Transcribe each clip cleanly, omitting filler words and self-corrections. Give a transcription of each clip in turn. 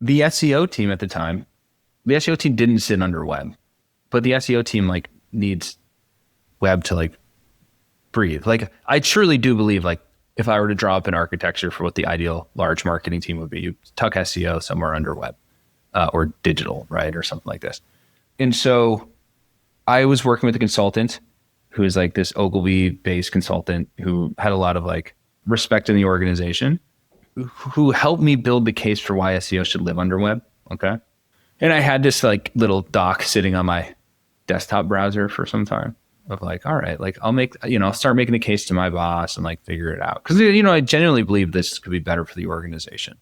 the SEO team at the time, the SEO team didn't sit under web, but the SEO team like needs web to like breathe. Like I truly do believe like if I were to draw up an architecture for what the ideal large marketing team would be, you tuck SEO somewhere under web or digital, right? Or something like this. And so I was working with a consultant who is like this Ogilvy based consultant who had a lot of like respect in the organization, who helped me build the case for why SEO should live under web. Okay. And I had this like little doc sitting on my desktop browser for some time of like, all right, like I'll start making the case to my boss and like figure it out. Cause I genuinely believe this could be better for the organization.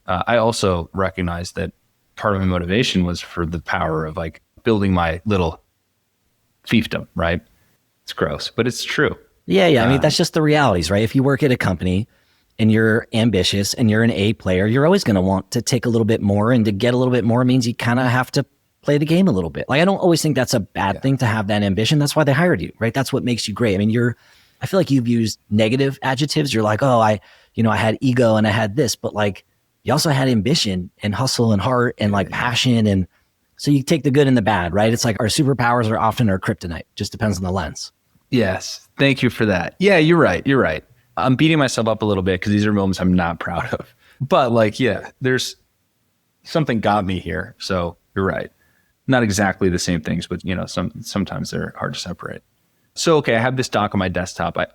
I also recognize that part of my motivation was for the power of like building my little fiefdom, right? It's gross, but it's true. Yeah. I mean, that's just the realities, right? If you work at a company and you're ambitious and you're an A player, you're always going to want to take a little bit more, and to get a little bit more means you kind of have to play the game a little bit. Like, I don't always think that's a bad thing to have that ambition. That's why they hired you, right? That's what makes you great. I mean, I feel like you've used negative adjectives. You're like, oh, I had ego and I had this, but like you also had ambition and hustle and heart and like passion. And so you take the good and the bad, right? It's like our superpowers are often our kryptonite. Just depends on the lens. Yes. Thank you for that. Yeah, you're right. I'm beating myself up a little bit because these are moments I'm not proud of. But like, yeah, there's something got me here. So you're right. Not exactly the same things, but sometimes they're hard to separate. So, okay, I have this doc on my desktop. I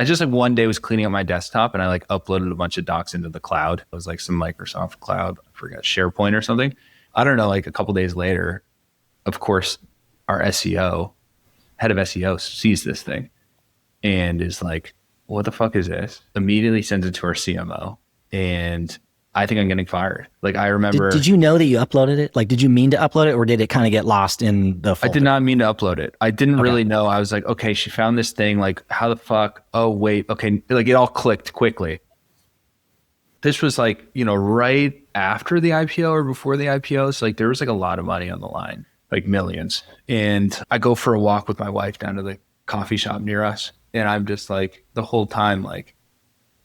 just like one day was cleaning up my desktop and I like uploaded a bunch of docs into the cloud. It was like some Microsoft cloud, I forgot, SharePoint or something. I don't know, like a couple days later, of course, our head of SEO sees this thing and is like, what the fuck is this? Immediately sends it to our CMO. And I think I'm getting fired. Like I remember. Did you know that you uploaded it? Like, did you mean to upload it, or did it kind of get lost in the folder? I did not mean to upload it. I didn't really know. I was like, okay, she found this thing. Like, how the fuck? Oh, wait. Okay. Like it all clicked quickly. This was like, right after the IPO or before the IPO. So like there was like a lot of money on the line, like millions. And I go for a walk with my wife down to the coffee shop near us. And I'm just like the whole time, like,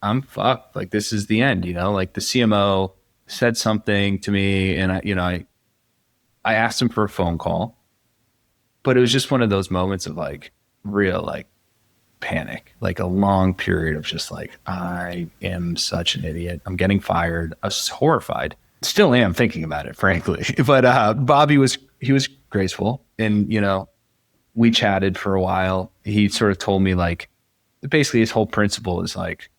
I'm fucked. Like this is the end, like the CMO said something to me and I asked him for a phone call, but it was just one of those moments of like real, like panic, like a long period of just like, I am such an idiot. I'm getting fired. I was horrified. Still am thinking about it, frankly. But Bobby was graceful and, we chatted for a while. He sort of told me like, basically his whole principle is like,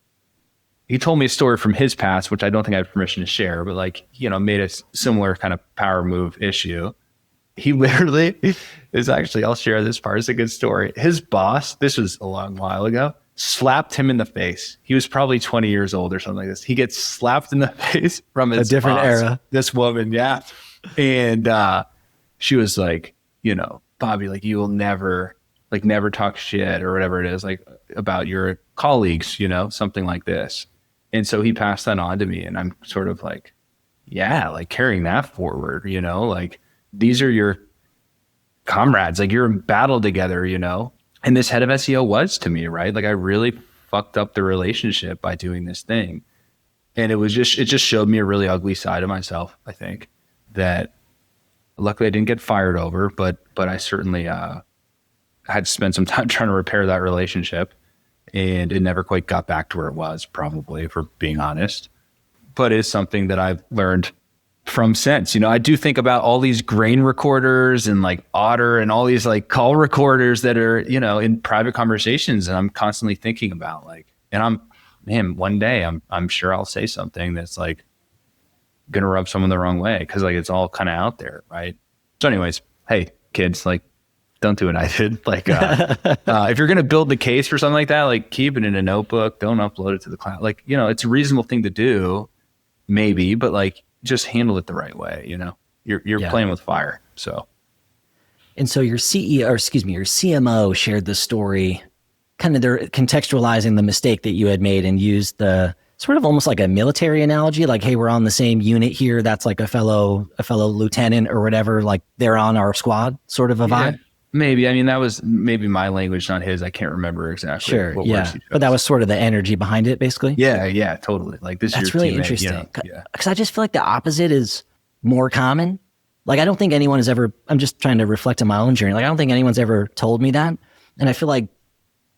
he told me a story from his past, which I don't think I have permission to share, but like, made a similar kind of power move issue. He literally is actually, I'll share this part. It's a good story. His boss, this was a long while ago, slapped him in the face. He was probably 20 years old or something like this. He gets slapped in the face from his a different boss, era. This woman. Yeah. And she was like, Bobby, like you will never talk shit or whatever it is, like about your colleagues, something like this. And so he passed that on to me and I'm sort of like, yeah, like carrying that forward, like these are your comrades, like you're in battle together, and this head of SEO was to me, right? Like I really fucked up the relationship by doing this thing. And it just showed me a really ugly side of myself, I think, that luckily I didn't get fired over, but I certainly had to spend some time trying to repair that relationship. And it never quite got back to where it was, probably, for being honest. But it's something that I've learned from since. I do think about all these grain recorders and like Otter and all these like call recorders that are, in private conversations. And I'm constantly thinking about like, and one day I'm sure I'll say something that's like going to rub someone the wrong way because like it's all kind of out there, right? So anyways, hey, kids, like, don't do what I did. Like, if you're going to build the case for something like that, like keep it in a notebook. Don't upload it to the cloud. Like, it's a reasonable thing to do, maybe, but like just handle it the right way. You're playing with fire. So, and so your CMO shared the story, kind of contextualizing the mistake that you had made and used the sort of almost like a military analogy, like, hey, we're on the same unit here. That's like a fellow lieutenant or whatever. Like they're on our squad, sort of a vibe. maybe. I mean, that was maybe my language, not his. I can't remember exactly Sure, what words yeah, he chose. but that was sort of the energy behind it, basically. Yeah, yeah, totally. Like this is That's your really teammate, you interesting know? Yeah. because I just feel like the opposite is more common. Like I don't think anyone has ever. I'm just trying to reflect on my own journey. Like I don't think anyone's ever told me that, and I feel like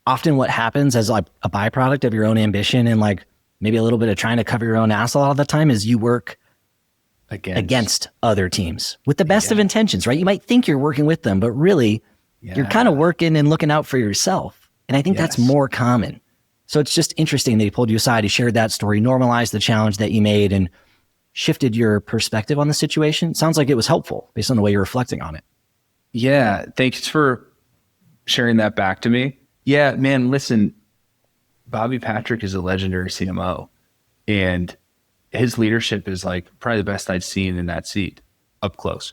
often what happens as like a byproduct of your own ambition and like maybe a little bit of trying to cover your own ass a lot of the time is you work against other teams with the best of intentions, right? You might think you're working with them, but really you're kind of working and looking out for yourself. And I think that's more common. So it's just interesting that he pulled you aside, he shared that story, normalized the challenge that you made and shifted your perspective on the situation. Sounds like it was helpful based on the way you're reflecting on it. Yeah. Thanks for sharing that back to me. Yeah, man, listen, Bobby Patrick is a legendary CMO, and his leadership is like probably the best I'd seen in that seat up close.